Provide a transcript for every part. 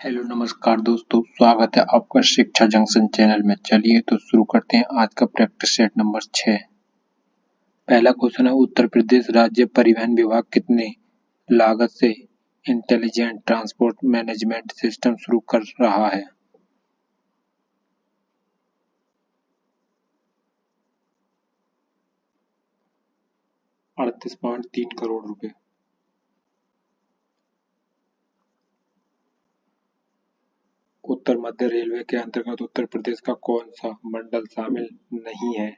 Hello नमस्कार दोस्तों, स्वागत है आपका शिक्षा जंक्शन चैनल में। चलिए तो शुरू करते हैं आज का प्रैक्टिस सेट नंबर 6। पहला क्वेश्चन है, उत्तर प्रदेश राज्य परिवहन विभाग कितने लागत से इंटेलिजेंट ट्रांसपोर्ट मैनेजमेंट सिस्टम शुरू कर रहा है? ₹38.3 करोड़। उत्तर मध्य रेलवे के अंतर्गत उत्तर प्रदेश का कौन सा मंडल शामिल नहीं है?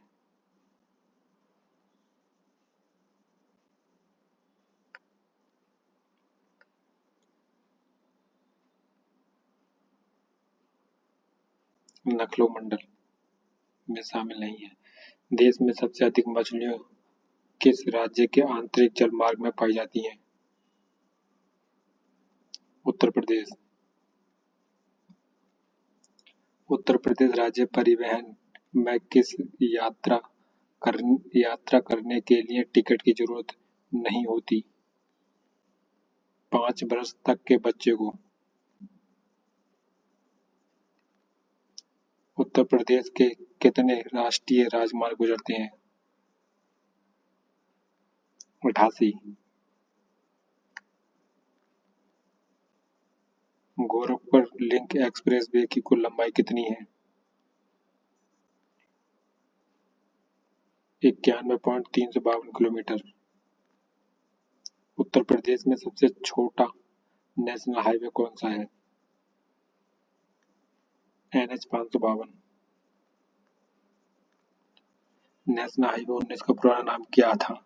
लखनऊ मंडल में शामिल नहीं है। देश में सबसे अधिक मछलियों किस राज्य के आंतरिक जलमार्ग में पाई जाती हैं? उत्तर प्रदेश। उत्तर प्रदेश राज्य परिवहन में किस यात्रा करने के लिए टिकट की जरूरत नहीं होती? 5 वर्ष तक के बच्चे को। उत्तर प्रदेश के कितने राष्ट्रीय राजमार्ग गुजरते हैं? 88। गोरखपुर लिंक एक्सप्रेसवे की कुल लंबाई कितनी है? 91.352 किलोमीटर। उत्तर प्रदेश में सबसे छोटा नेशनल हाईवे कौन सा है? NH 552। नेशनल हाईवे 19 का पुराना नाम क्या था?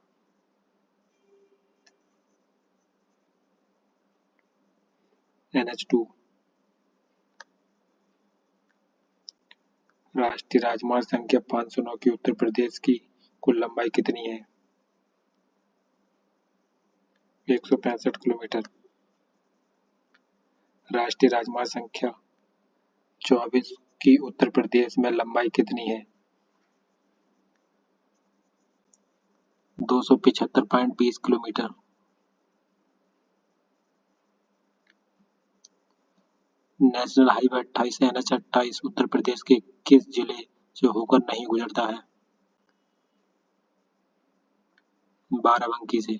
NH 2। राष्ट्रीय राजमार्ग संख्या 509 की उत्तर प्रदेश की कुल लंबाई कितनी है? 165 किलोमीटर। राष्ट्रीय राजमार्ग संख्या 24 की उत्तर प्रदेश में लंबाई कितनी है? 275.20 kilometre. National highway 28 NH 28 Uttar Pradesh के किस जिले से होकर नहीं गुजरता है? बाराबंकी से।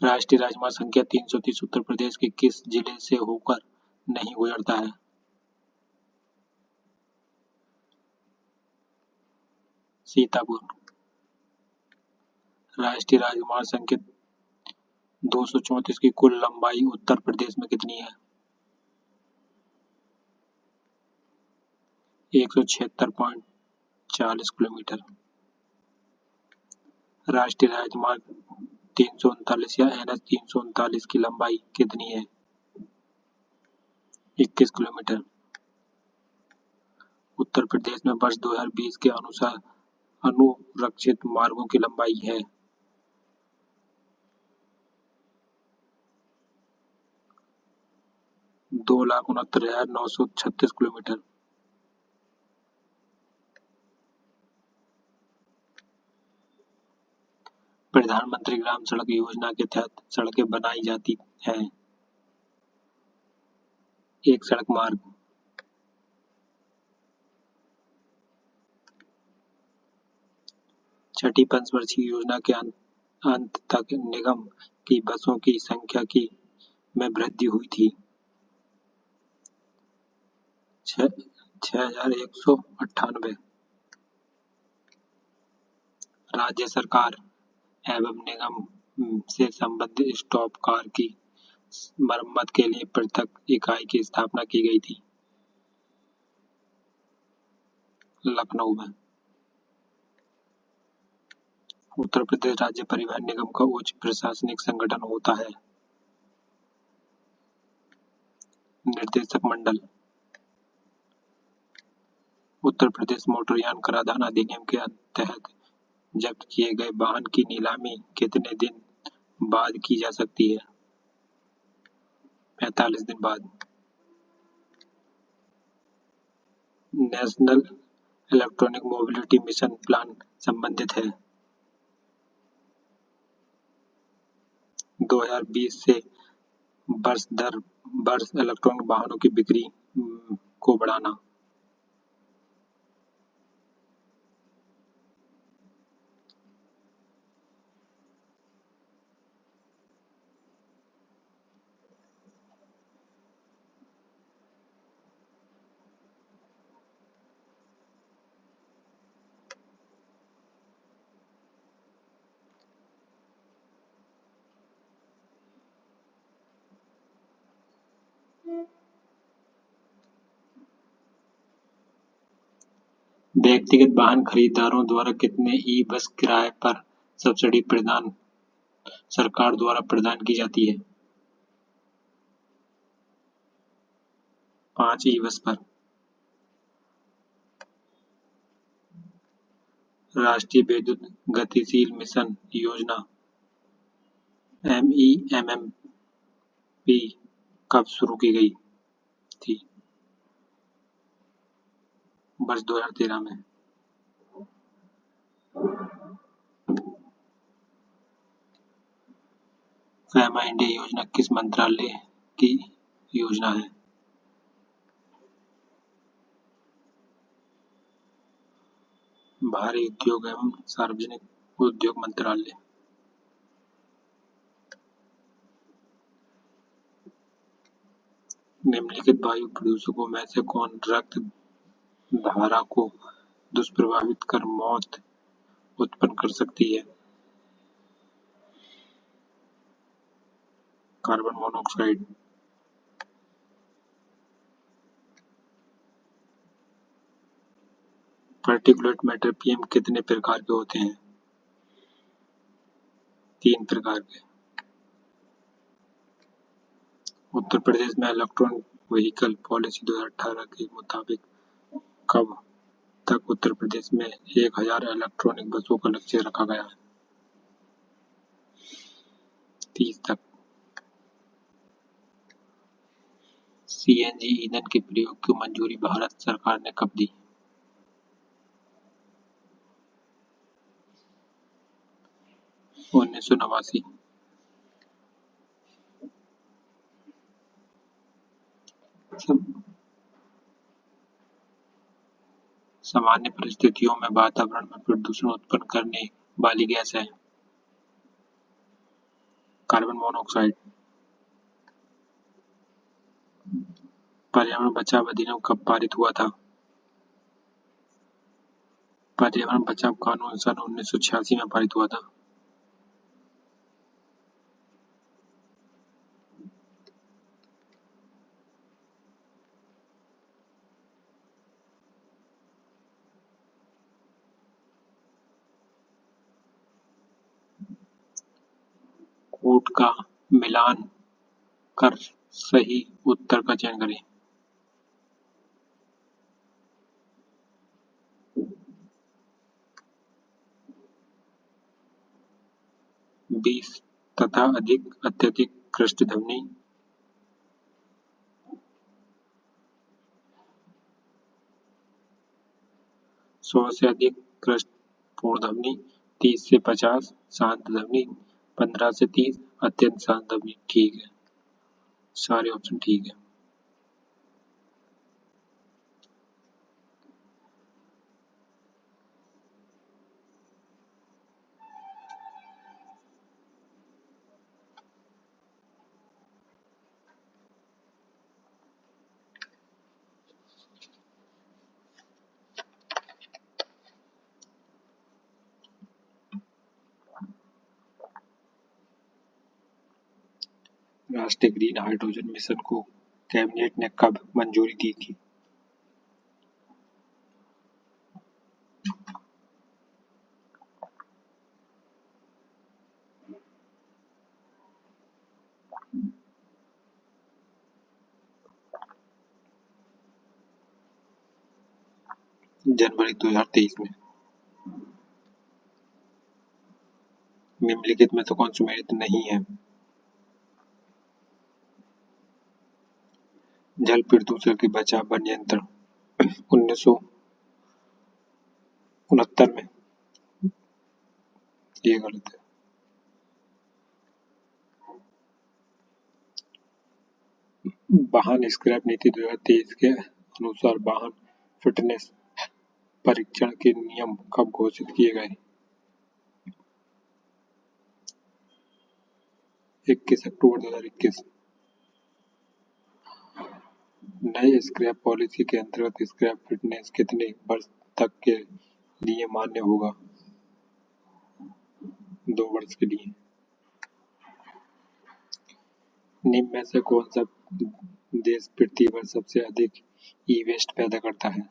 राष्ट्रीय राजमार्ग संख्या 330 उत्तर प्रदेश के किस जिले से होकर नहीं गुजरता है? सीतापुर। राष्ट्रीय राजमार्ग संख्या 234 की कुल लंबाई उत्तर प्रदेश में कितनी है? 176.40 किलोमीटर। राष्ट्रीय राजमार्ग 339 या NH 339 की लंबाई कितनी है? 21 किलोमीटर। उत्तर प्रदेश में वर्ष 2020 के अनुसार अनुरक्षित मार्गों की लंबाई है 2,69,936 किलोमीटर। प्रधानमंत्री ग्राम सड़क योजना के तहत सड़कें बनाई जाती हैं। एक सड़क मार्ग। छठी पंचवर्षीय योजना के अंत तक निगम की बसों की संख्या में वृद्धि हुई थी 6,198। राज्य सरकार एवं निगम से संबंधित स्टॉप कार की मरम्मत के लिए पृथक इकाई की स्थापना की गई थी। लखनऊ में। उत्तर प्रदेश राज्य परिवहन निगम का उच्च प्रशासनिक संगठन होता है निर्देशक मंडल। उत्तर प्रदेश मोटरयान कराधान अधिनियम के तहत जब्त किए गए वाहन की नीलामी कितने दिन बाद की जा सकती है? 45 दिन बाद। National electronic mobility mission plan संबंधित है? 2020 से वर्ष दर वर्ष इलेक्ट्रॉनिक वाहनों की बिक्री को बढ़ाना। व्यक्तिगत वाहन खरीदारों द्वारा कितने ई बस किराए पर सब्सिडी सरकार द्वारा प्रदान की जाती है? 5 ई बस पर। राष्ट्रीय विद्युत गतिशील मिशन योजना MEMMP कब शुरू की गई थी? वर्ष 2013 में। फेमा इंडिया योजना किस मंत्रालय की योजना है? भारी उद्योग एवं सार्वजनिक उद्योग मंत्रालय। निम्नलिखित वायु प्रदूषकों में से कौन रक्त धारा को दुष्प्रभावित कर मौत उत्पन्न कर सकती है? Carbon monoxide. Particulate matter PM कितने प्रकार के होते हैं? 3 प्रकार के। उत्तर प्रदेश में इलेक्ट्रॉनिक व्हीकल पॉलिसी 2018 के मुताबिक कब तक उत्तर प्रदेश में 1000 इलेक्ट्रॉनिक बसों का लक्ष्य रखा गया है? 30 तक। सीएनजी ईंधन के प्रयोग की मंजूरी भारत सरकार ने कब दी? 1989। सामान्य परिस्थितियों में वातावरण में प्रदूषण उत्पन्न करने वाली गैस है? Carbon monoxide. पर्यावरण बचाव अधिनियम कब पारित हुआ था? पर्यावरण बचाव कानून सन 1986 में पारित हुआ था। कूट का मिलान कर सही उत्तर का चयन करें। 20 तथा अधिक अत्यधिक कृष्णध्वनि। 100 से अधिक कृष्ण पूर्णध्वनि। 30 से 50 शांत ध्वनि। 15 से 30 अत्यंत शांत ध्वनि। ठीक है, सारे ऑप्शन ठीक है। राष्ट्रीय ग्रीन हाइड्रोजन मिशन को कैबिनेट ने कब मंजूरी दी थी? जनवरी 2023 में। निम्नलिखित में से कौन सुमेलित नहीं है? जल प्रदूषण के बचाव व नियंत्रण। 1969 में। ये गलत है। वाहन स्क्रैप नीति 2023 के अनुसार वाहन फिटनेस परीक्षण के नियम कब घोषित किए गए? 21 अक्टूबर 2021। नए स्क्रैप पॉलिसी के अंतर्गत स्क्रैप फिटनेस कितने वर्ष तक के लिए मान्य होगा? 2 वर्ष के लिए। निम्न में से कौन सा देश पृथ्वी पर सबसे अधिक ई वेस्ट पैदा करता है?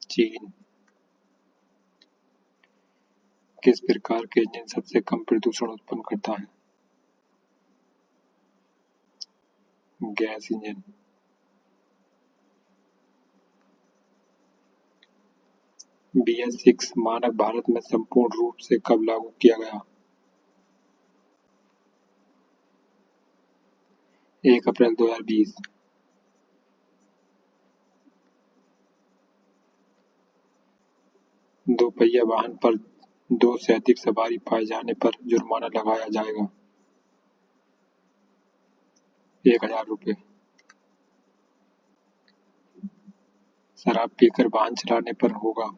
चीन। किस प्रकार के इंजन सबसे कम प्रदूषण उत्पन्न करता है? Gas engine. BS6 मानक भारत में संपूर्ण रूप से कब लागू किया गया? 1 अप्रैल 2020। दोपहिया वाहन पर 2 से अधिक सवारी पाए जाने पर जुर्माना लगाया जाएगा। 1000 रुपये। शराब पीकर वाहन चलाने पर होगा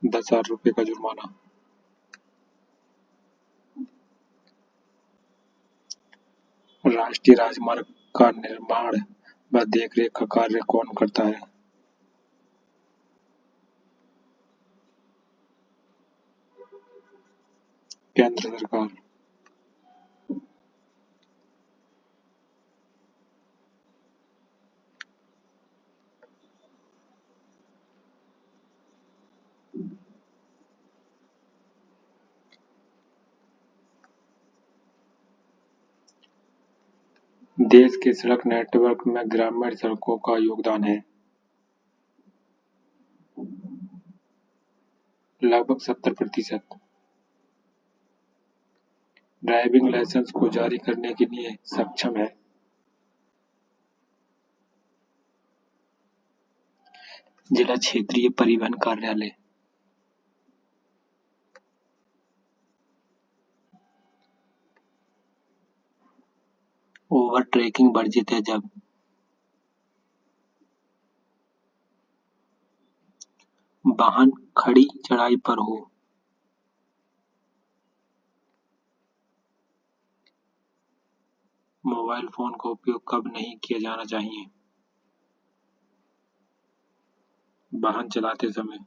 10,000 रुपये का जुर्माना। राष्ट्रीय राजमार्ग का निर्माण व देखरेख का कार्य कौन करता है? केंद्र सरकार। देश के सड़क नेटवर्क में ग्रामीण सड़कों का योगदान है लगभग 70%। ड्राइविंग लाइसेंस को जारी करने के लिए सक्षम है जिला क्षेत्रीय परिवहन कार्यालय। ओवर ट्रेकिंग वर्जित है जब वाहन खड़ी चढ़ाई पर हो। मोबाइल फोन का उपयोग कब नहीं किया जाना चाहिए? वाहन चलाते समय।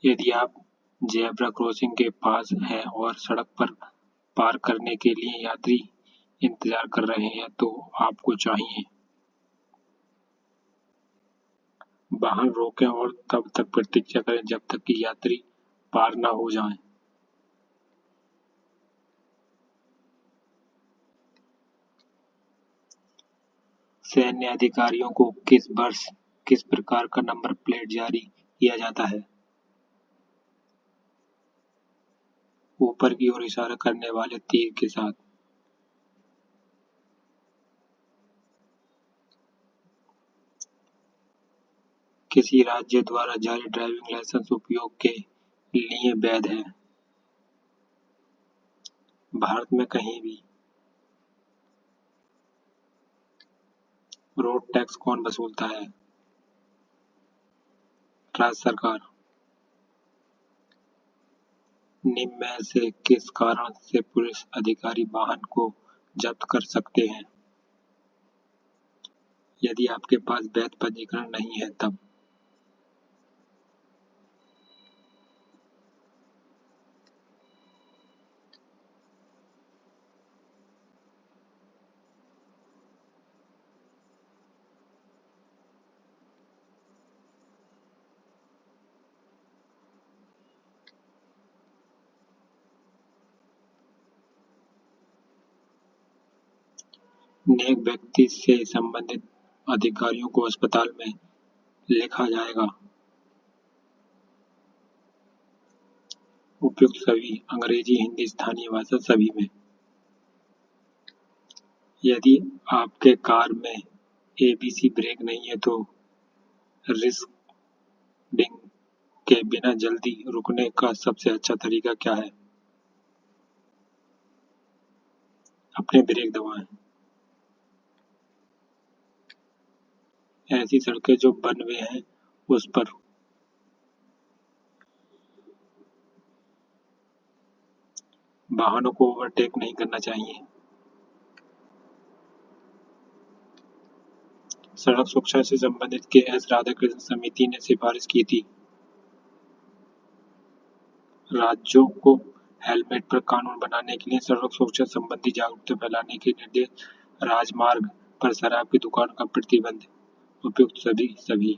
यदि आप जेब्रा क्रॉसिंग के पास हैं और सड़क पर पार करने के लिए यात्री इंतजार कर रहे हैं तो आपको चाहिए वाहन रोकें और तब तक प्रतीक्षा करें जब तक कि यात्री पार न हो जाएं। सैन्य अधिकारियों को किस वर्ष किस प्रकार का नंबर प्लेट जारी किया जाता है? ऊपर की ओर इशारा करने वाले तीर के साथ। किसी राज्य द्वारा जारी ड्राइविंग लाइसेंस उपयोग के लिए वैध है? भारत में कहीं भी। रोड टैक्स कौन वसूलता है? राज्य सरकार। निम्न में से किस कारण से पुलिस अधिकारी वाहन को जब्त कर सकते हैं? यदि आपके पास वैध पंजीकरण नहीं है तब। नेक व्यक्ति से संबंधित अधिकारियों को अस्पताल में लिखा जाएगा। उपयुक्त सभी, अंग्रेजी, हिंदी, स्थानीय भाषा सभी में। यदि आपके कार में एबीसी ब्रेक नहीं है तो रिस्डिंग के बिना जल्दी रुकने का सबसे अच्छा तरीका क्या है? अपने ब्रेक दबाएं। ऐसी सड़कें जो वन वे हैं उस पर वाहनों को ओवरटेक नहीं करना चाहिए। सड़क सुरक्षा से संबंधित के.एस. राधाकृष्णन समिति ने सिफारिश की थी। राज्यों को हेलमेट पर कानून बनाने के लिए सड़क सुरक्षा संबंधी जागरूकता फैलाने के निर्देश। राजमार्ग पर शराब की दुकान का प्रतिबंध। उपयुक्त सभी।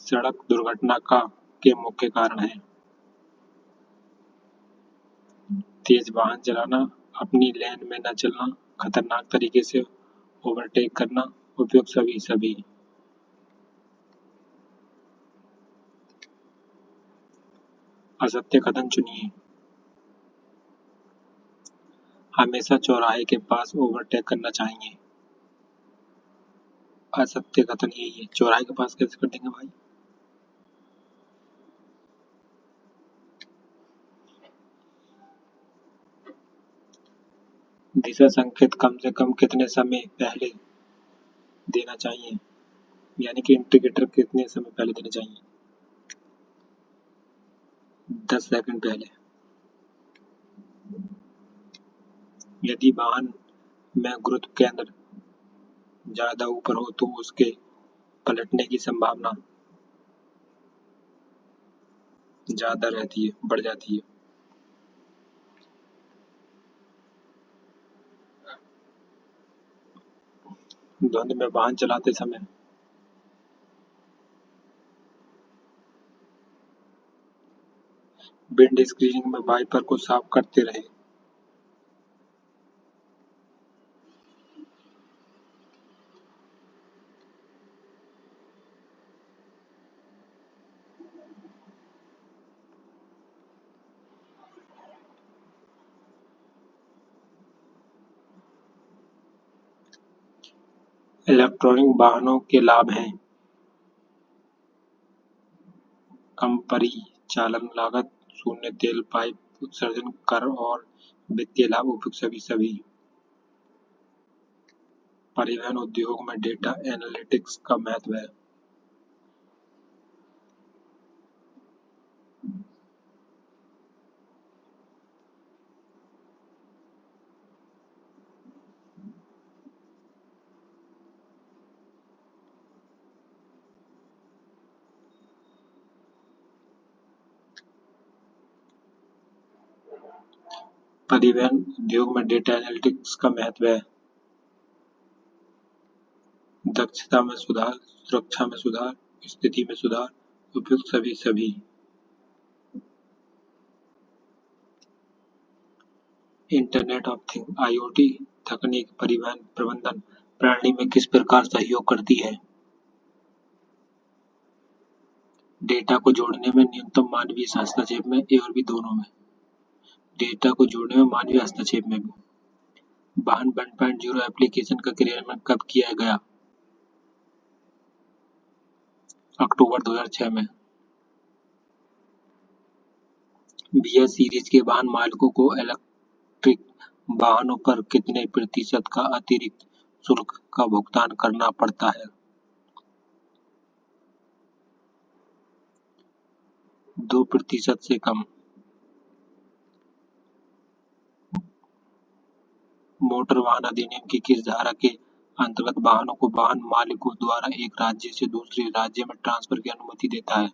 सड़क दुर्घटना के मुख्य कारण हैं तेज वाहन चलाना, अपनी लेन में न चलना, खतरनाक तरीके से ओवरटेक करना। उपयुक्त सभी। असत्य कथन चुनिए। हमेशा चौराहे के पास ओवरटेक करना चाहिए। असत्य कथन यही है, चौराहे के पास कैसे कर देंगे भाई? दिशा संकेत कम से कम कितने समय पहले देना चाहिए? यानी कि इंडिकेटर कितने समय पहले देना चाहिए? 10 सेकंड पहले। यदि वाहन में गुरुत्व केंद्र ज्यादा ऊपर हो तो उसके पलटने की संभावना ज्यादा रहती है, बढ़ जाती है। धुंध में वाहन चलाते समय विंड स्क्रीनिंग में वाइपर को साफ करते रहे। इलेक्ट्रॉनिक वाहनों के लाभ हैं कम परिचालन लागत, शून्य तेल पाइप उत्सर्जन, कर और वित्तीय लाभ। उपयुक्त सभी। परिवहन उद्योग में डेटा एनालिटिक्स का महत्व है। परिवहन उद्योग में डेटा एनालिटिक्स का महत्व है। दक्षता में सुधार, सुरक्षा में सुधार, स्थिति में सुधार। उपयुक्त सभी। इंटरनेट ऑफ थिंग्स (IoT) तकनीक परिवहन प्रबंधन प्रणाली में किस प्रकार सहयोग करती है? डेटा को जोड़ने में, न्यूनतम मानवीय हस्तक्षेप में, ए और बी दोनों में। डेटा को जोड़ने में, मानवीय हस्तक्षेप में भी। वाहन 1.0 एप्लीकेशन का क्रियान्वयन कब किया गया? अक्टूबर 2006 में। BS सीरीज के वाहन मालिकों को इलेक्ट्रिक वाहनों पर कितने प्रतिशत का अतिरिक्त शुल्क का भुगतान करना पड़ता है? 2% से कम। मोटर वाहन अधिनियम की किस धारा के अंतर्गत वाहनों को वाहन मालिकों द्वारा एक राज्य से दूसरे राज्य में ट्रांसफर की अनुमति देता है?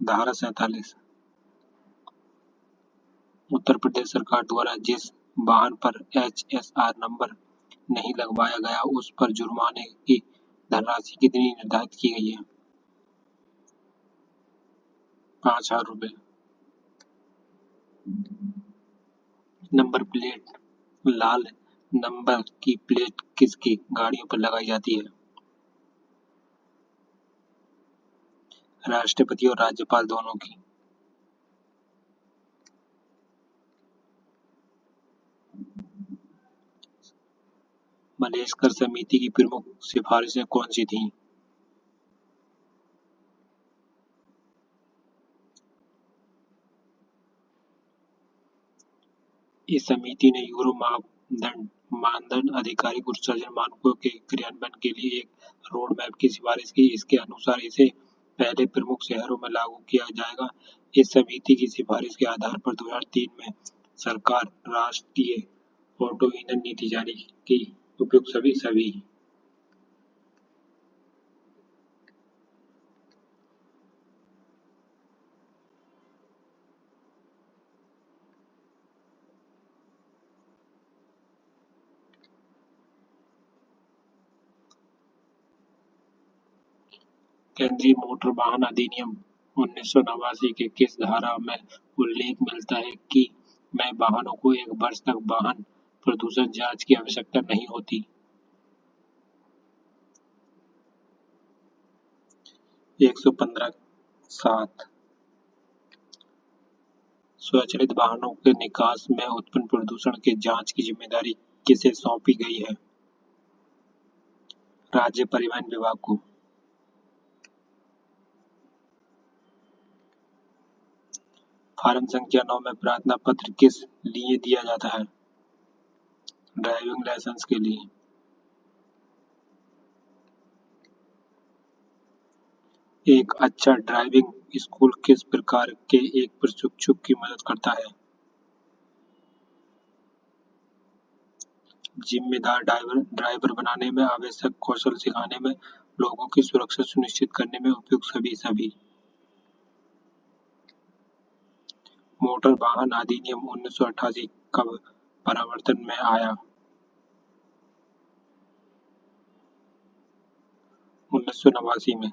धारा 47। उत्तर प्रदेश सरकार द्वारा जिस वाहन पर HSR नंबर नहीं लगवाया गया उस पर जुर्माने की धनराशि कितनी निर्धारित की गई है? 5,000 रुपए। नंबर प्लेट लाल नंबर की प्लेट किसकी गाड़ियों पर लगाई जाती है? राष्ट्रपति और राज्यपाल दोनों की। मलेस्कर समिति की प्रमुख सिफारिशें कौन सी थीं? इस समिति ने यूरो मानदंड आधिकारिक उत्सर्जन मानकों के क्रियान्वयन के लिए एक रोड मैप की सिफारिश की। इसके अनुसार इसे पहले प्रमुख शहरों में लागू किया जाएगा। इस समिति की सिफारिश के आधार पर 2003 में सरकार राष्ट्रीय ऑटो ईंधन नीति जारी की। उपयुक्त सभी केंद्रीय मोटर वाहन अधिनियम 1989 के किस धारा में उल्लेख मिलता है कि नए वाहनों को 1 वर्ष तक वाहन प्रदूषण जांच की आवश्यकता नहीं होती? 115(7) स्वचालित वाहनों के निकास में उत्पन्न प्रदूषण के जांच की जिम्मेदारी किसे सौंपी गई है? राज्य परिवहन विभाग को। फॉर्म संख्या 9 में प्रार्थना पत्र किस लिए दिया जाता है? ड्राइविंग लाइसेंस के लिए। एक अच्छा ड्राइविंग स्कूल किस प्रकार के एक प्रशिक्षु की मदद करता है? जिम्मेदार ड्राइवर बनाने में, आवश्यक कौशल सिखाने में, लोगों की सुरक्षा सुनिश्चित करने में उपयुक्त सभी। मोटर वाहन अधिनियम 1988 कब प्रवर्तन में आया? 1989 में।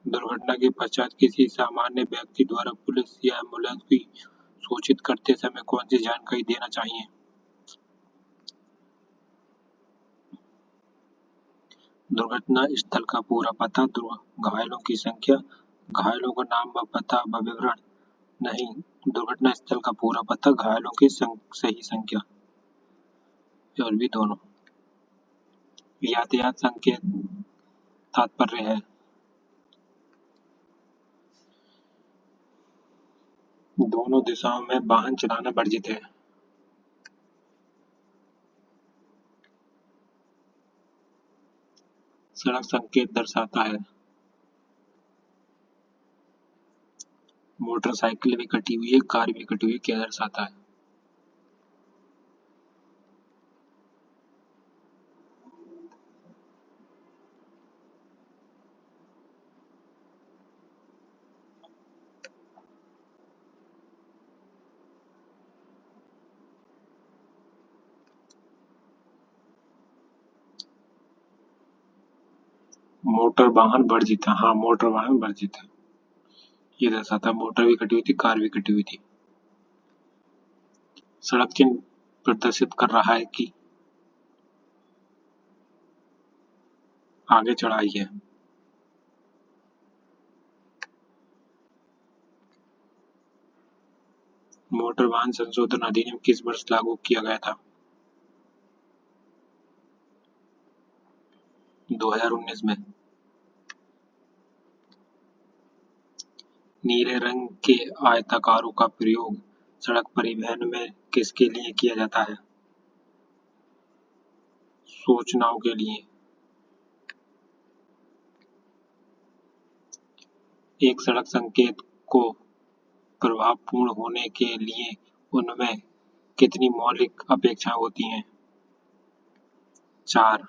दुर्घटना के पश्चात किसी सामान्य व्यक्ति द्वारा पुलिस या एम्बुलेंस को सूचित करते समय कौन सी जानकारी देना चाहिए? दुर्घटना स्थल का पूरा पता, घायलों की संख्या, घायलों का नाम व पता व विवरण। नहीं, दुर्घटना स्थल का पूरा पता, घायलों की सही संख्या। और भी दोनों। यातायात संकेत तात्पर्य है दोनों दिशाओं में वाहन चलाना वर्जित है। सड़क संकेत दर्शाता है मोटरसाइकिल भी कटी हुई है, कार भी कटी हुई है, क्या दर्शाता है? मोटर वाहन वर्जित है। हाँ, मोटर वाहन वर्जित है, ये दर्शाता है। मोटर भी कटी हुई थी, कार भी कटी हुई थी। सड़क चिन्ह प्रदर्शित कर रहा है कि आगे चढ़ाई है। मोटर वाहन संशोधन अधिनियम किस वर्ष लागू किया गया था? 2019 में। नीले रंग के आयताकारों का प्रयोग सड़क परिवहन में किसके लिए किया जाता है? सूचनाओं के लिए। एक सड़क संकेत को प्रभावपूर्ण होने के लिए उनमें कितनी मौलिक अपेक्षाएं होती हैं? 4।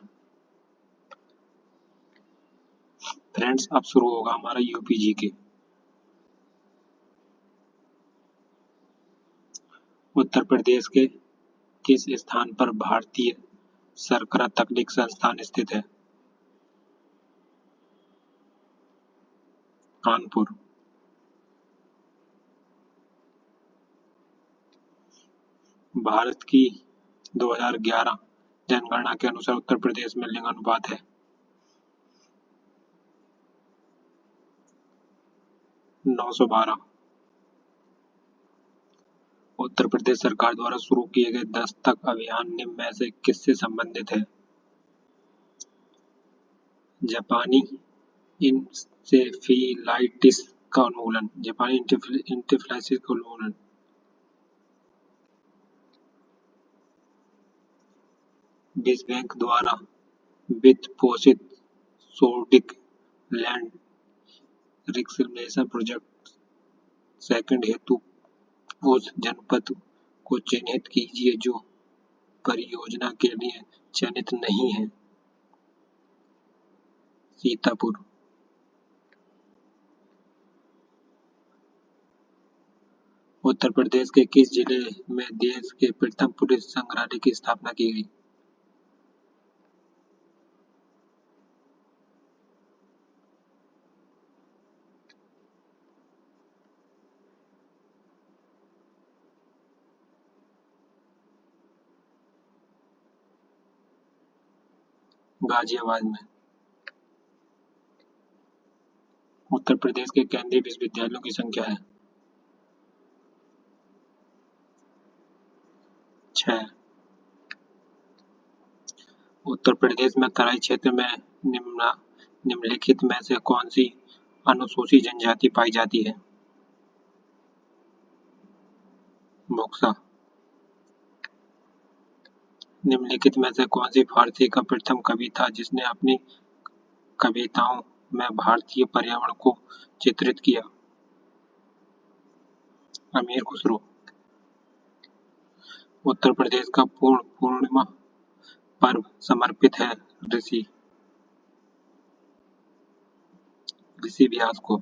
फ्रेंड्स, अब शुरू होगा हमारा यूपीजी के। उत्तर प्रदेश के किस स्थान पर भारतीय शर्करा तकनीक संस्थान स्थित है? कानपुर। भारत की 2011 जनगणना के अनुसार उत्तर प्रदेश में लिंग अनुपात है 912। उत्तर प्रदेश सरकार द्वारा शुरू किए गए दस्तक अभियान निम्न में से किससे संबंधित है? जापानी इंसेफेलाइटिस का उन्मूलन। जापानी इंसेफेलाइटिस का उन्मूलन। विश्व बैंक द्वारा वित्त पोषित sodic land reconciliation project second हेतु उस जनपद को चिन्हित कीजिए जो परियोजना के लिए चयनित नहीं है। सीतापुर। उत्तर प्रदेश के किस जिले में देश के प्रथम पुलिस संग्रहालय की स्थापना की गई? गाजियाबाद में। उत्तर प्रदेश के केंद्रीय विश्वविद्यालयों की संख्या है 6। उत्तर प्रदेश में तराई क्षेत्र में निम्नलिखित में से कौन सी अनुसूचित जनजाति पाई जाती है? बक्सा। निम्नलिखित में से कौन सी फारसी का प्रथम कवि था जिसने अपनी कविताओं में भारतीय पर्यावरण को चित्रित किया? अमीर खुसरो। उत्तर प्रदेश का पूर्णिमा पर्व समर्पित है ऋषि व्यास को।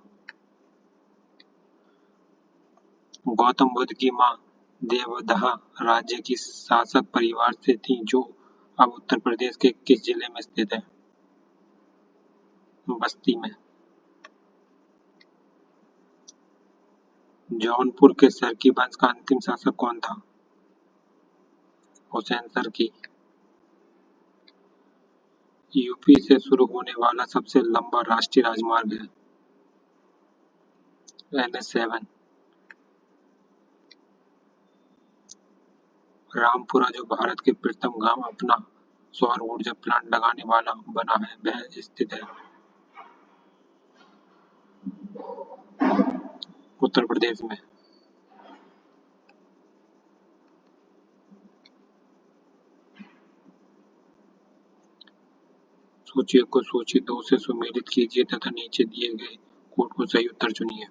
गौतम बुद्ध की मां देवदहा राज्य की शासक परिवार से थी जो अब उत्तर प्रदेश के किस जिले में स्थित है? बस्ती में। जौनपुर के सरकी वंश का अंतिम शासक कौन था? हुसैन सरकी। यूपी से शुरू होने वाला सबसे लंबा राष्ट्रीय राजमार्ग है NH7। रामपुरा जो भारत के प्रथम गांव अपना सौर ऊर्जा प्लांट लगाने वाला बना है वह स्थित है उत्तर प्रदेश में। सूची 1 को सूची 2 से सुमेलित कीजिए तथा नीचे दिए गए कोड को सही उत्तर चुनिए।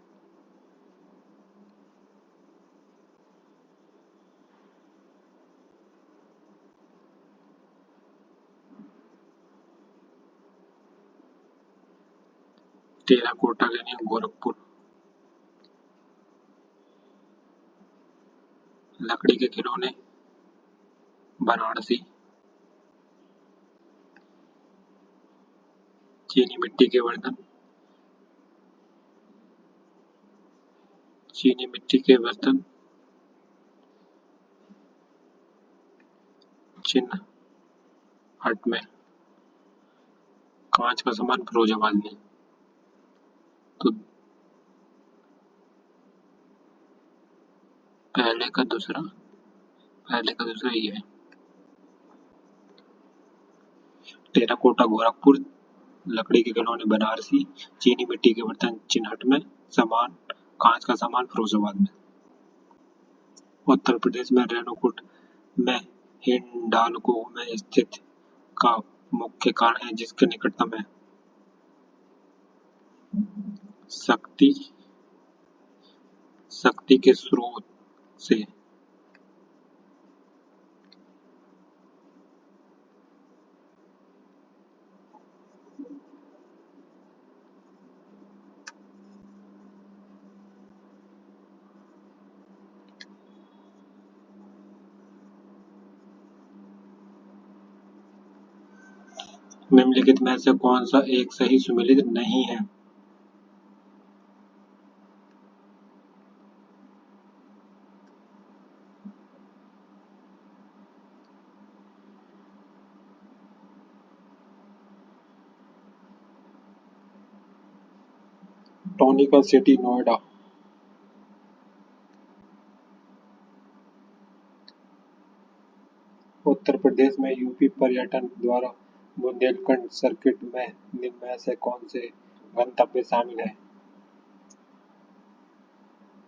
Terracotta gang Gorakhpur. लकड़ी के खिलौने वाराणसी। चीनी मिट्टी के बर्तन चिन्ह हट में। कांच का सामान फिरोजाबाद में। तो पहले का दूसरा ये है। टेराकोटा गोरखपुर, लकड़ी के खिलौने बनारसी, चीनी मिट्टी के बर्तन चिन्हट में, कांच का सामान फिरोजाबाद में। उत्तर प्रदेश में रेणुकूट में हिंडाल्को में स्थित का मुख्य कारण है जिसके निकटतम है? शक्ति के स्रोत से। निम्नलिखित में से कौन सा एक सही सुमेलित नहीं है? टॉनिकल सिटी नोएडा। उत्तर प्रदेश में यूपी पर्यटन द्वारा बुंदेलखंड सर्किट में निम्न में से कौन से गंतव्य शामिल है?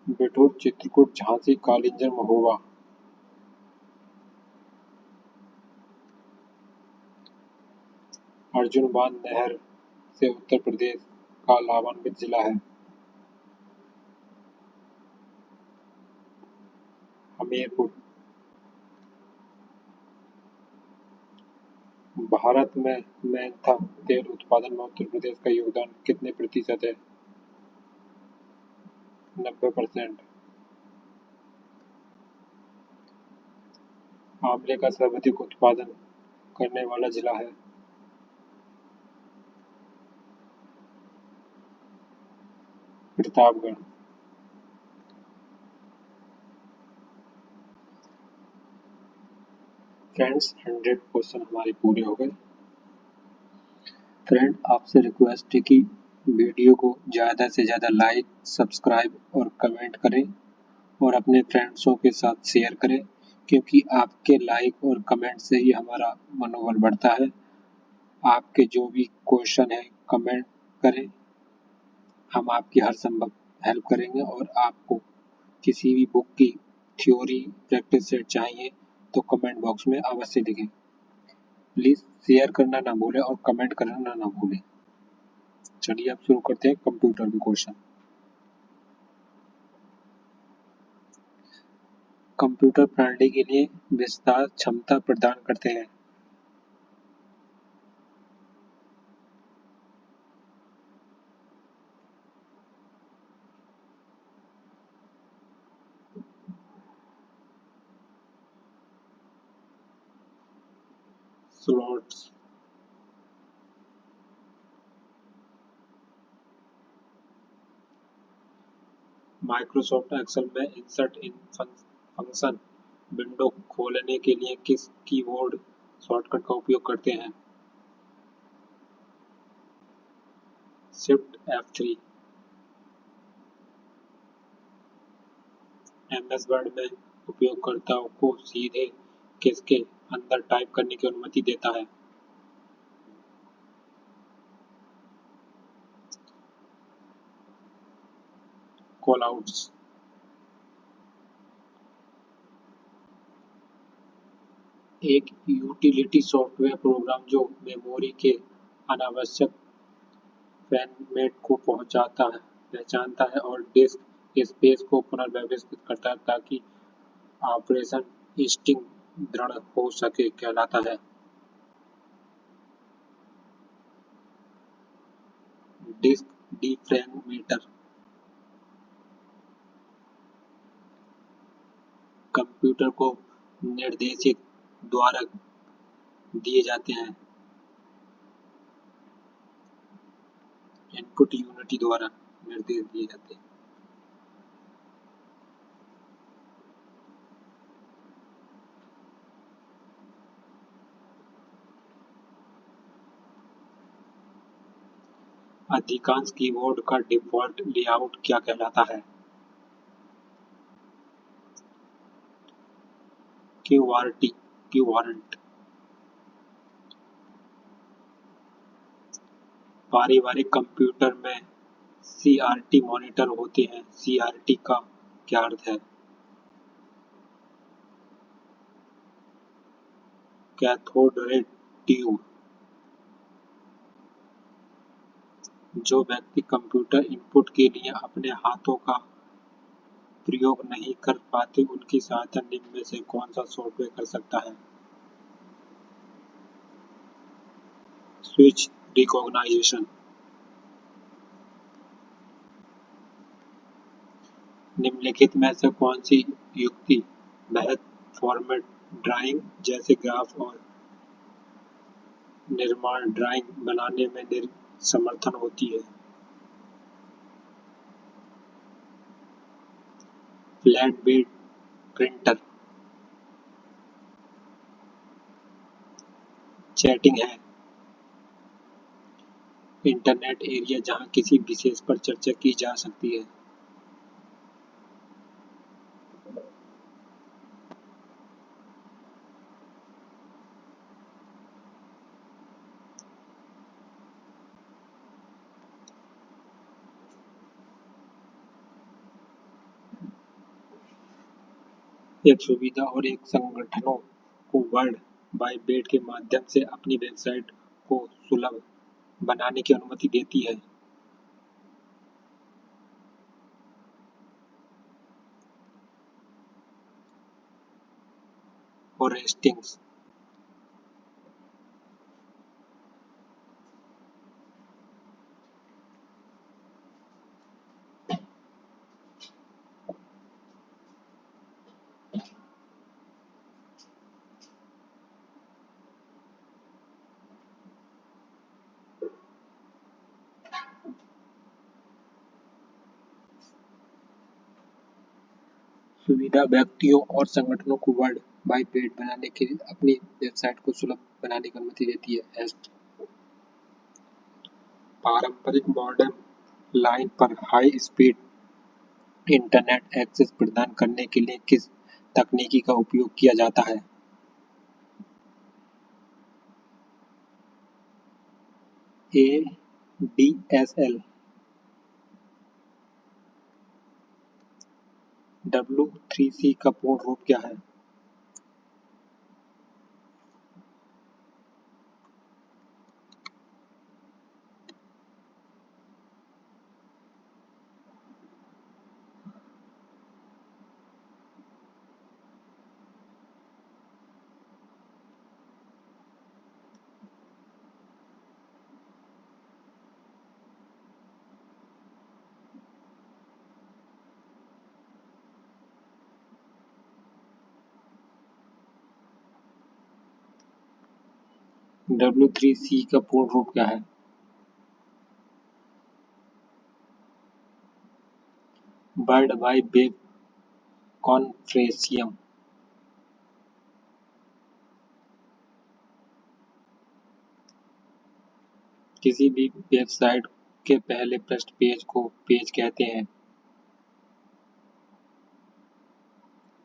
बिठूर, चित्रकूट, झांसी, कालिंजर, महोबा। अर्जुन बांध नहर से उत्तर प्रदेश का लाभान्वित जिला है? हमीरपुर। भारत में मेंथा तेल उत्पादन में उत्तर प्रदेश का योगदान कितने प्रतिशत है? 90%। आंवले का सर्वाधिक उत्पादन करने वाला जिला है? प्रतापगढ़। फ्रेंड्स, 100 क्वेश्चन हमारे पूरे हो गए। फ्रेंड, आपसे रिक्वेस्ट है कि वीडियो को ज़्यादा से ज़्यादा लाइक, सब्सक्राइब और कमेंट करें और अपने फ्रेंड्सों के साथ शेयर करें, क्योंकि आपके लाइक और कमेंट से ही हमारा मनोबल बढ़ता है। आपके जो भी क्वेश्चन है कमेंट करें, हम आपकी हर संभव हेल्प करेंगे। और आपको किसी भी बुक की थ्योरी प्रैक्टिस सेट चाहिए तो कमेंट बॉक्स में अवश्य लिखें। प्लीज़ शेयर करना ना भूलें और कमेंट करना ना भूलें। चलिए अब शुरू करते हैं कंप्यूटर के क्वेश्चन। कंप्यूटर प्रणाली के लिए विस्तार क्षमता प्रदान करते हैं? स्लॉट्स। माइक्रोसॉफ्ट एक्सेल में इंसर्ट इन फंक्शन विंडो खोलने के लिए किस कीबोर्ड शॉर्टकट का उपयोग करते हैं? Shift F3। MS वर्ड में उपयोगकर्ताओं को सीधे किसके अंदर टाइप करने की अनुमति देता है? कॉलआउट्स। एक यूटिलिटी सॉफ्टवेयर प्रोग्राम जो मेमोरी के अनावश्यक फ्रेगमेंट को पहचानता है और डिस्क स्पेस को पुनर्व्यवस्थित करता है ताकि ऑपरेशन स्ट्रिंग दृढ़ हो सके कहलाता है? डिस्क डिफ्रैगमेंटर। कंप्यूटर को निर्देशित द्वारा दिए जाते हैं? इनपुट यूनिट द्वारा निर्देश दिए जाते हैं। अधिकांश कीबोर्ड का डिफ़ॉल्ट लेआउट क्या कहलाता है? क्यूआरट। पारिवारिक कंप्यूटर में CRT मॉनिटर होते हैं। CRT का क्या अर्थ है? Cathode ray tube. जो व्यक्ति कंप्यूटर इनपुट के लिए अपने हाथों का प्रयोग नहीं कर पाते उनकी सहायता निम्न में से कौन सा सॉफ्टवेयर कर सकता है? Switch recognition. निम्नलिखित में से कौन सी युक्ति महज फॉर्मेट ड्राइंग जैसे ग्राफ और निर्माण ड्राइंग बनाने में समर्थन होती है? Flat bed printer. चैटिंग है इंटरनेट एरिया जहां किसी विशेष पर चर्चा की जा सकती है। एक सुविधा और एक संगठनों को वर्ल्ड वाइड वेब के माध्यम से अपनी वेबसाइट को सुलभ बनाने की अनुमति देती है। और हेस्टिंग्स सुविधा व्यक्तियों और संगठनों को वर्ल्ड वाइड वेब बनाने के लिए अपनी वेबसाइट को सुलभ बनाने की अनुमति देती है। पारंपरिक मॉडेम लाइन पर हाई स्पीड इंटरनेट एक्सेस प्रदान करने के लिए किस तकनीकी का उपयोग किया जाता है? ADSL। W3C का पूर्ण रूप क्या है? W3C का पूर्ण रूप क्या है? World Wide Web Consortium. किसी भी वेबसाइट के पहले पृष्ठ पेज को पेज कहते हैं,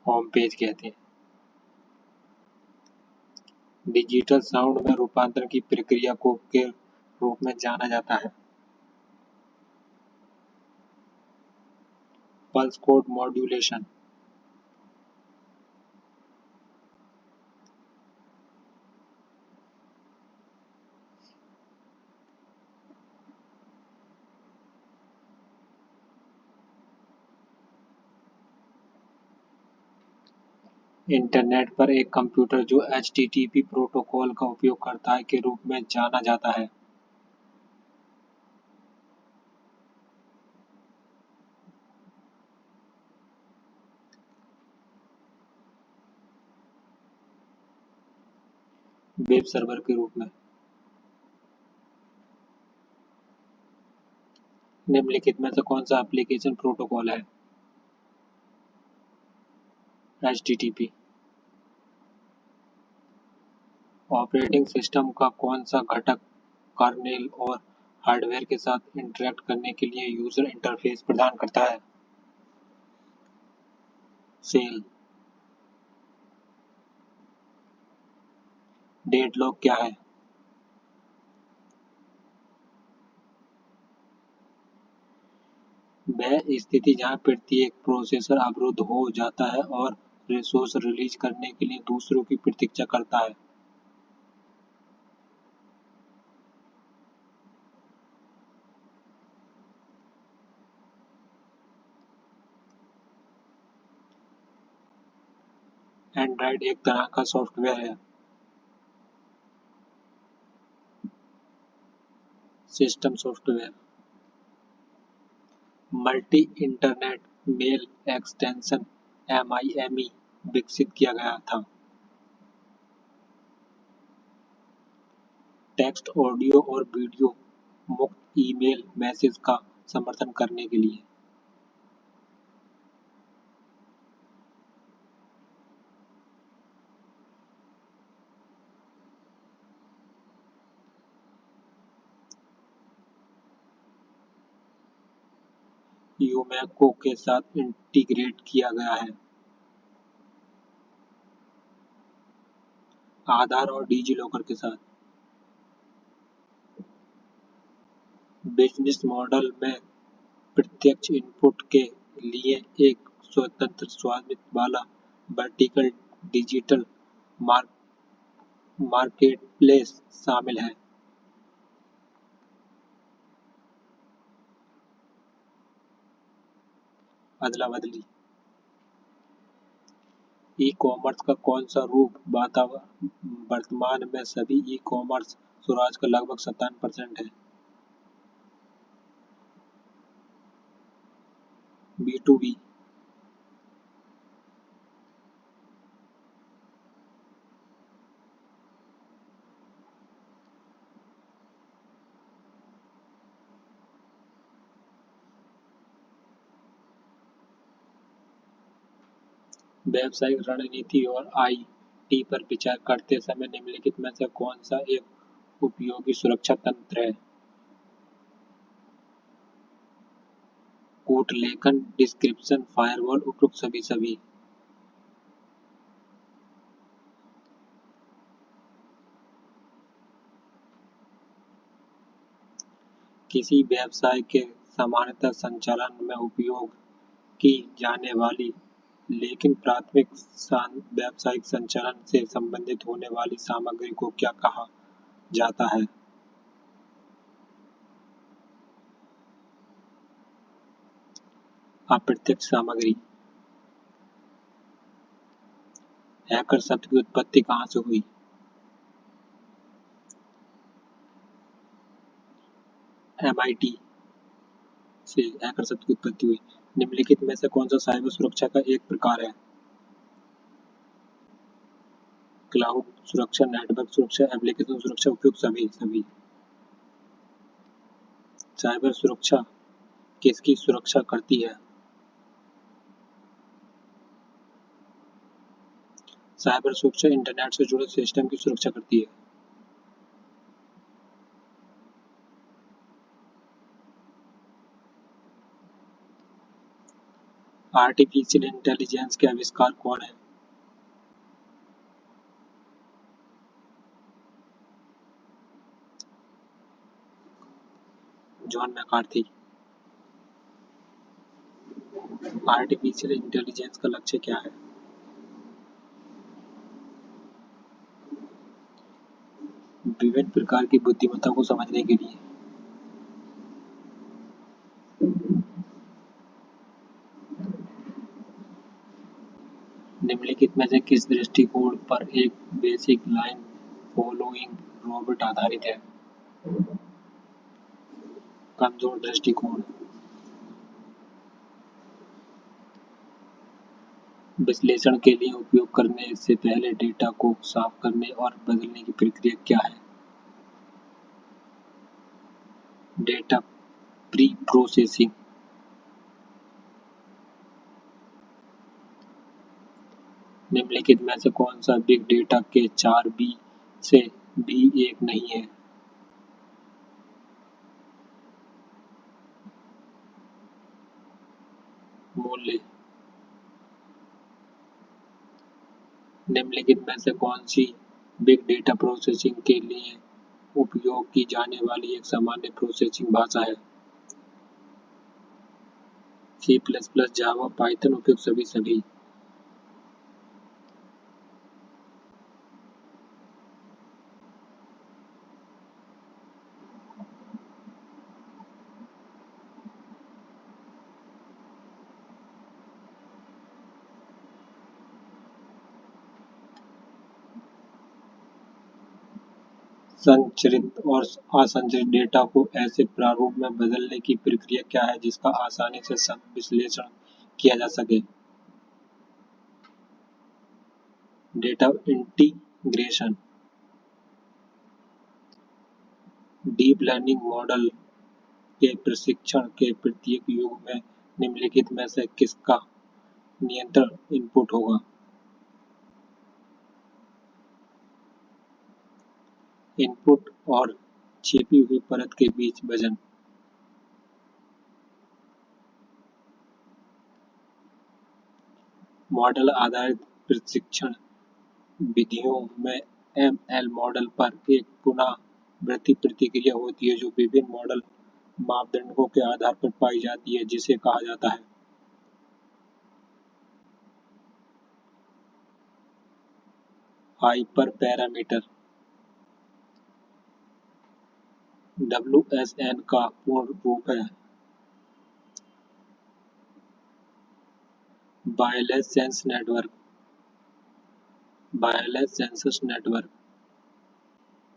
होम पेज कहते हैं। डिजिटल साउंड में रूपांतरण की प्रक्रिया को के रूप में जाना जाता है? Pulse code modulation. इंटरनेट पर एक कंप्यूटर जो HTTP प्रोटोकॉल का उपयोग करता है के रूप में जाना जाता है? वेब सर्वर के रूप में। निम्नलिखित में से कौन सा एप्लीकेशन प्रोटोकॉल है? HTTP। ऑपरेटिंग सिस्टम का कौन सा घटक कर्नेल और हार्डवेयर के साथ इंटरैक्ट करने के लिए यूजर इंटरफेस प्रदान करता है? सेल। डेडलॉक क्या है? वह स्थिति जहां प्रत्येक प्रोसेसर अवरुद्ध हो जाता है और रिसोर्स रिलीज करने के लिए दूसरों की प्रतीक्षा करता है। एंड्रॉइड एक तरह का सॉफ्टवेयर है। System software. Multi internet mail extension MIME विकसित किया गया था टेक्स्ट, ऑडियो और वीडियो मुक्त ईमेल मैसेज का समर्थन करने के लिए। यूमैको के साथ इंटीग्रेट किया गया है। आधार और डिजिलॉकर के साथ। बिजनेस मॉडल में प्रत्यक्ष इनपुट के लिए एक स्वतंत्र स्वामित्व वाला वर्टिकल डिजिटल मार्केटप्लेस शामिल है। अदला बदली। ई कॉमर्स का कौन सा रूप वर्तमान में सभी ई कॉमर्स स्वराज का लगभग 57% है? B2B। व्यावसायिक रणनीति और IT पर विचार करते समय निम्नलिखित में से कौन सा एक उपयोगी सुरक्षा तंत्र है? कोड लेखन, डिस्क्रिप्शन, फायरवॉल, उपरोक्त सभी। किसी व्यवसाय के सामान्यतः संचालन में उपयोग की जाने वाली लेकिन प्राथमिक व्यावसायिक संचालन से संबंधित होने वाली सामग्री को क्या कहा जाता है? अप्रत्यक्ष सामग्री। हैकर शब्द की उत्पत्ति कहाँ से हुई? MIT से हैकर शब्द की उत्पत्ति हुई। निम्नलिखित में से कौन सा साइबर सुरक्षा का एक प्रकार है? क्लाउड सुरक्षा, नेटवर्क सुरक्षा, एप्लीकेशन सुरक्षा, उपयुक्त सभी। साइबर सुरक्षा किसकी सुरक्षा करती है? साइबर सुरक्षा इंटरनेट से जुड़े सिस्टम की सुरक्षा करती है। आर्टिफिशियल इंटेलिजेंस के आविष्कार कौन है? John McCarthy. आर्टिफिशियल इंटेलिजेंस का लक्ष्य क्या है? विभिन्न प्रकार की बुद्धिमत्ता को समझने के लिए। निम्नलिखित में से किस दृष्टिकोण पर एक बेसिक लाइन फॉलोइंग रोबोट आधारित है? कमजोर दृष्टिकोण। विश्लेषण के लिए उपयोग करने से पहले डेटा को साफ करने और बदलने की प्रक्रिया क्या है? Data pre processing. निम्नलिखित में से कौन सा बिग डेटा के 4B से भी एक नहीं है? मूल्य। निम्नलिखित में से कौन सी बिग डेटा प्रोसेसिंग के लिए उपयोग की जाने वाली एक सामान्य प्रोसेसिंग भाषा है? C++, जावा, पाइथन, उपयुक्त सभी। संचरित और असंचरित डेटा को ऐसे प्रारूप में बदलने की प्रक्रिया क्या है जिसका आसानी से विश्लेषण किया जा सके? Data integration. Deep learning model के प्रशिक्षण के प्रत्येक युग में निम्नलिखित में से किसका नियंत्रण इनपुट होगा? इनपुट और छिपी हुई परत के बीच वजन। मॉडल आधारित प्रशिक्षण विधियों में ML मॉडल पर एक पुनरावृत्ति प्रतिक्रिया होती है जो विभिन्न मॉडल मापदंडों के आधार पर पाई जाती है जिसे कहा जाता है। Hyper parameter. WSN का पूर्ण रूप है wireless sense network. Wireless census network.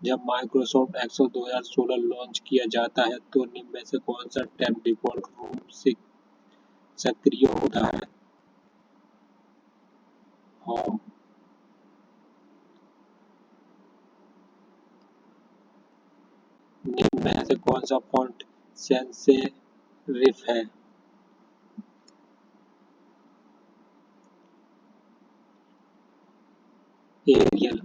जब माइक्रोसॉफ्ट एक्सेल 2016 लॉन्च किया जाता है तो निम्न में से कौन सा टैब डिफ़ॉल्ट रूप से सक्रिय होता है? होम। निम्न में से कौन सा फॉन्ट सैंसेरिफ है? एरियल।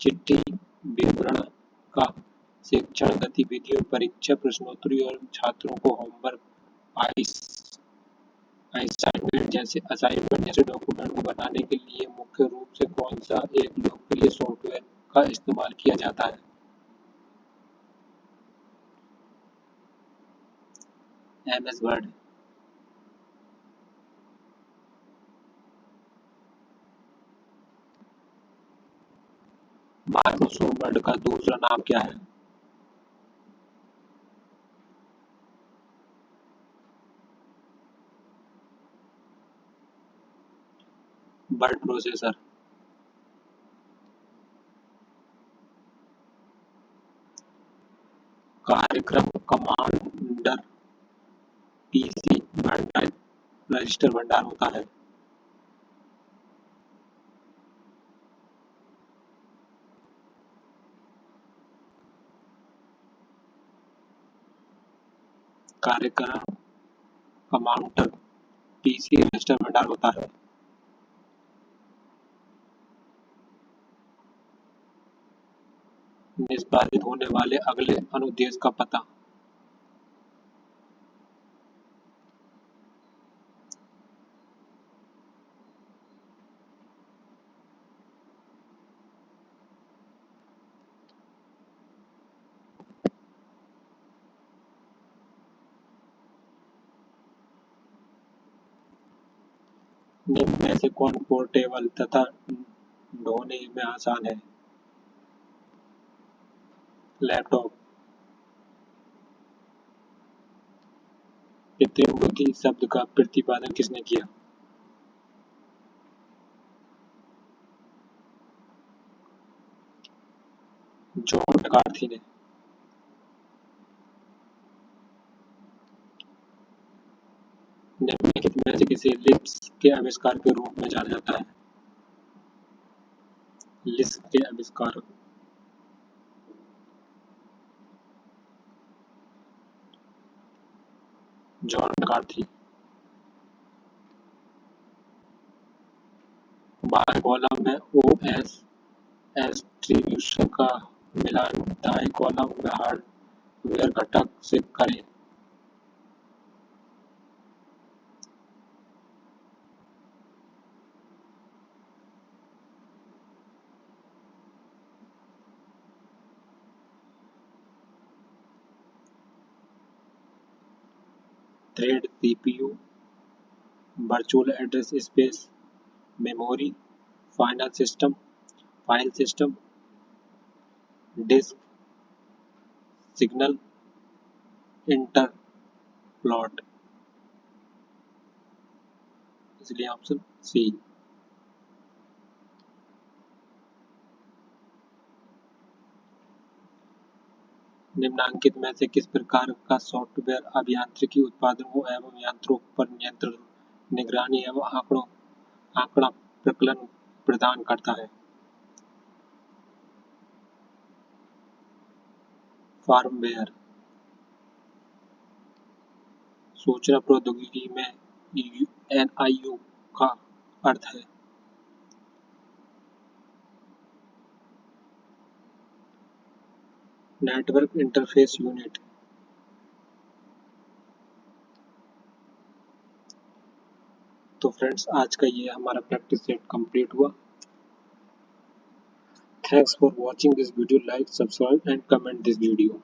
चिट्ठी विवरण का शिक्षण गतिविधियों, परीक्षा प्रश्नोत्तरी और छात्रों को होमवर्क, असाइनमेंट जैसे डॉक्यूमेंट को बनाने के लिए मुख्य रूप से कौन सा एक लोकप्रिय सॉफ्टवेयर का इस्तेमाल किया जाता है? MS word. माइक्रोसॉफ्ट वर्ड का दूसरा नाम क्या है? Word processor. कार्यक्रम कमांडर पीसी भंडार रजिस्टर भंडार होता है। कार्यक्रम कमांडर पीसी रजिस्टर भंडार होता है। निष्पादित होने वाले अगले अनुदेश का पता। निम्न में से कौन पोर्टेबल तथा ढोने में आसान है? लैपटॉप। कृत्रिम बुद्धि शब्द का प्रतिपादन किसने किया? जॉन मैकार्थी ने। निम्नलिखित में से किसे लिस्प के आविष्कार के रूप में जाना जाता है? लिस्प के आविष्कारक। John McCarthy. बाएं कॉलम में OS डिस्ट्रीब्यूशन का मिलान दाएं कॉलम में हार्डवेयर घटक से करें। Thread, CPU, virtual address space, memory, file system, disk, signal, interrupt. इसलिए ऑप्शन सी। निम्नांकित में से किस प्रकार का सॉफ्टवेयर अभियांत्रिकी उत्पादों एवं यंत्रों पर नियंत्रण, निगरानी एवं आंकड़ा प्रकलन प्रदान करता है? फर्मवेयर। सूचना प्रौद्योगिकी में NIU का अर्थ है नेटवर्क इंटरफेस यूनिट। तो फ्रेंड्स, आज का ये हमारा प्रैक्टिस सेट कंप्लीट हुआ। Thanks for watching this video. Like, subscribe and comment this video.